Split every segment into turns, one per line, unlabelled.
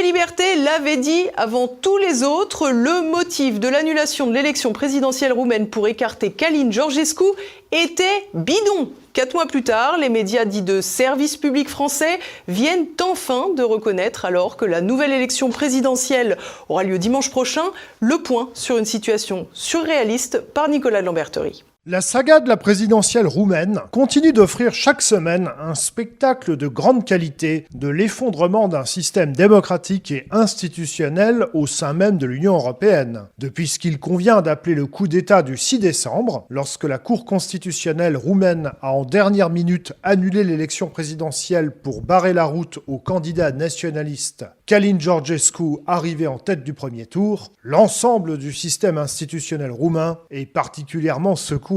Liberté l'avait dit avant tous les autres, le motif de l'annulation de l'élection présidentielle roumaine pour écarter Călin Georgescu était bidon. 4 mois plus tard, les médias dits de service public français viennent enfin de reconnaître, alors que la nouvelle élection présidentielle aura lieu dimanche prochain, le point sur une situation surréaliste par Nicolas de Lamberterie.
La saga de la présidentielle roumaine continue d'offrir chaque semaine un spectacle de grande qualité de l'effondrement d'un système démocratique et institutionnel au sein même de l'Union européenne. Depuis ce qu'il convient d'appeler le coup d'État du 6 décembre, lorsque la Cour constitutionnelle roumaine a en dernière minute annulé l'élection présidentielle pour barrer la route au candidat nationaliste Călin Georgescu arrivé en tête du premier tour, l'ensemble du système institutionnel roumain est particulièrement secoué.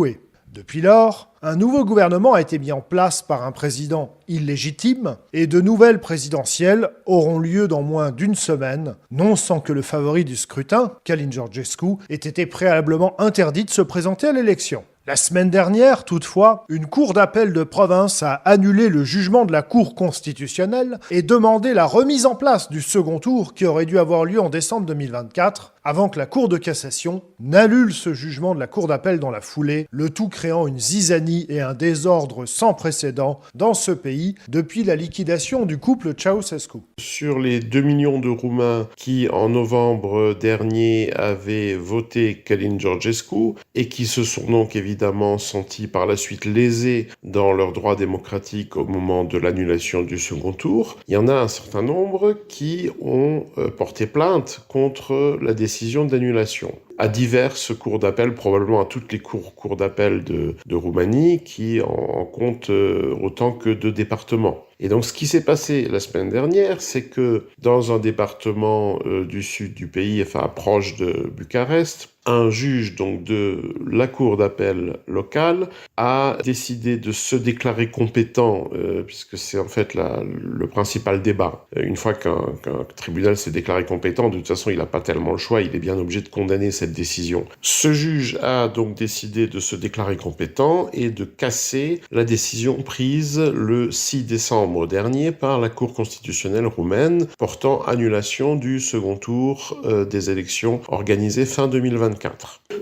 Depuis lors, un nouveau gouvernement a été mis en place par un président illégitime et de nouvelles présidentielles auront lieu dans moins d'une semaine, non sans que le favori du scrutin, Călin Georgescu, ait été préalablement interdit de se présenter à l'élection. La semaine dernière, toutefois, une cour d'appel de province a annulé le jugement de la Cour constitutionnelle et demandé la remise en place du second tour qui aurait dû avoir lieu en décembre 2024, avant que la Cour de cassation n'annule ce jugement de la Cour d'appel dans la foulée, le tout créant une zizanie et un désordre sans précédent dans ce pays depuis la liquidation du couple Ceausescu.
Sur les 2 millions de Roumains qui, en novembre dernier, avaient voté Călin Georgescu et qui se sont donc évidemment sentis par la suite lésés dans leurs droits démocratiques au moment de l'annulation du second tour, il y en a un certain nombre qui ont porté plainte contre la décision d'annulation à diverses cours d'appel, probablement à toutes les cours d'appel de Roumanie, qui en comptent autant que de départements. Et donc ce qui s'est passé la semaine dernière, c'est que dans un département du sud du pays, enfin proche de Bucarest, un juge donc de la cour d'appel locale a décidé de se déclarer compétent, puisque c'est en fait le principal débat. Une fois qu'un tribunal s'est déclaré compétent, de toute façon il n'a pas tellement le choix, il est bien obligé de condamner cette décision. Ce juge a donc décidé de se déclarer compétent et de casser la décision prise le 6 décembre dernier par la Cour constitutionnelle roumaine portant annulation du second tour des élections organisées fin 2024.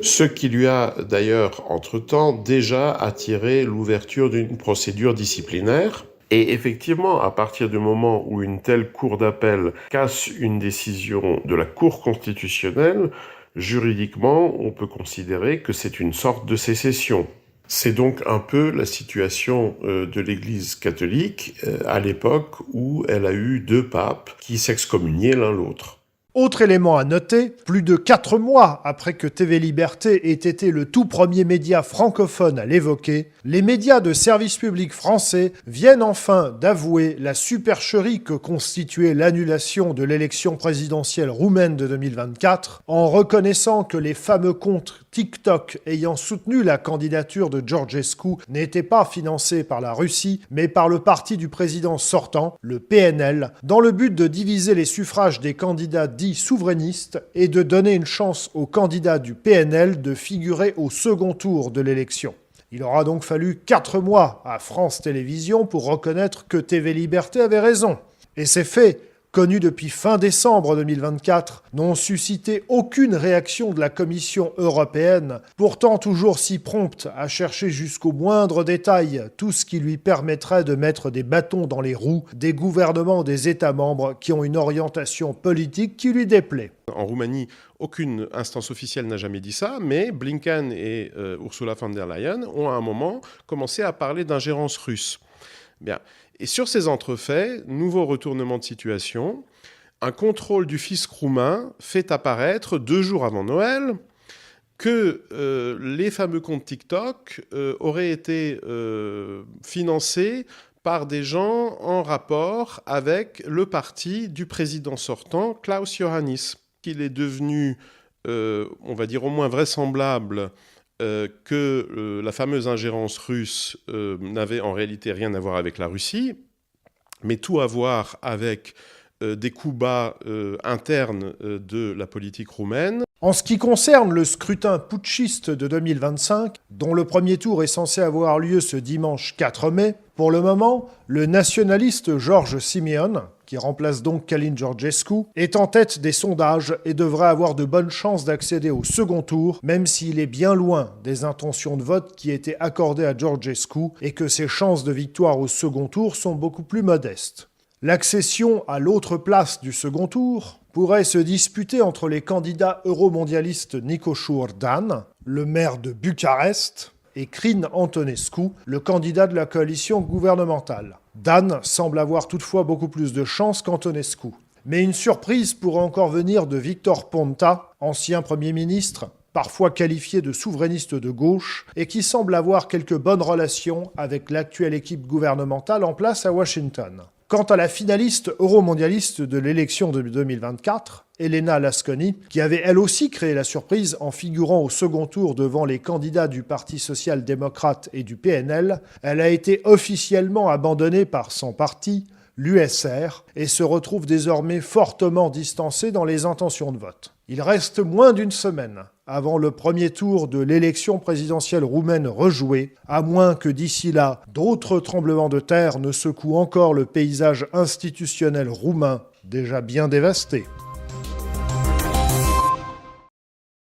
Ce qui lui a d'ailleurs entre-temps déjà attiré l'ouverture d'une procédure disciplinaire. Et effectivement, à partir du moment où une telle cour d'appel casse une décision de la Cour constitutionnelle, juridiquement, on peut considérer que c'est une sorte de sécession. C'est donc un peu la situation de l'Église catholique à l'époque où elle a eu 2 papes qui s'excommuniaient l'un l'autre.
Autre élément à noter, plus de 4 mois après que TV Liberté ait été le tout premier média francophone à l'évoquer, les médias de service public français viennent enfin d'avouer la supercherie que constituait l'annulation de l'élection présidentielle roumaine de 2024, en reconnaissant que les fameux comptes TikTok ayant soutenu la candidature de Georgescu n'étaient pas financés par la Russie, mais par le parti du président sortant, le PNL, dans le but de diviser les suffrages des candidats dits souverainistes et de donner une chance aux candidats du PNL de figurer au second tour de l'élection. Il aura donc fallu 4 mois à France Télévisions pour reconnaître que TV Liberté avait raison. Et c'est fait. Connus depuis fin décembre 2024, n'ont suscité aucune réaction de la Commission européenne, pourtant toujours si prompte à chercher jusqu'au moindre détail tout ce qui lui permettrait de mettre des bâtons dans les roues des gouvernements des États membres qui ont une orientation politique qui lui déplaît.
En Roumanie, aucune instance officielle n'a jamais dit ça, mais Blinken et Ursula von der Leyen ont à un moment commencé à parler d'ingérence russe. Bien. Et sur ces entrefaits, nouveau retournement de situation, un contrôle du fisc roumain fait apparaître 2 jours avant Noël que les fameux comptes TikTok auraient été financés par des gens en rapport avec le parti du président sortant, Klaus Iohannis. Il est devenu, on va dire au moins vraisemblable, que la fameuse ingérence russe n'avait en réalité rien à voir avec la Russie, mais tout à voir avec des coups bas internes de la politique roumaine.
En ce qui concerne le scrutin putschiste de 2025, dont le premier tour est censé avoir lieu ce dimanche 4 mai, pour le moment, le nationaliste George Simeon, qui remplace donc Călin Georgescu, est en tête des sondages et devrait avoir de bonnes chances d'accéder au second tour, même s'il est bien loin des intentions de vote qui étaient accordées à Georgescu et que ses chances de victoire au second tour sont beaucoup plus modestes. L'accession à l'autre place du second tour pourrait se disputer entre les candidats euromondialistes Nicoșur Dan, le maire de Bucarest, et Crin Antonescu, le candidat de la coalition gouvernementale. Dan semble avoir toutefois beaucoup plus de chances qu'Antonescu. Mais une surprise pourrait encore venir de Victor Ponta, ancien Premier ministre, parfois qualifié de souverainiste de gauche, et qui semble avoir quelques bonnes relations avec l'actuelle équipe gouvernementale en place à Washington. Quant à la finaliste euromondialiste de l'élection de 2024, Elena Lasconi, qui avait elle aussi créé la surprise en figurant au second tour devant les candidats du Parti social-démocrate et du PNL, elle a été officiellement abandonnée par son parti, l'USR, et se retrouve désormais fortement distancée dans les intentions de vote. Il reste moins d'une semaine avant le premier tour de l'élection présidentielle roumaine rejouée, à moins que d'ici là, d'autres tremblements de terre ne secouent encore le paysage institutionnel roumain déjà bien dévasté.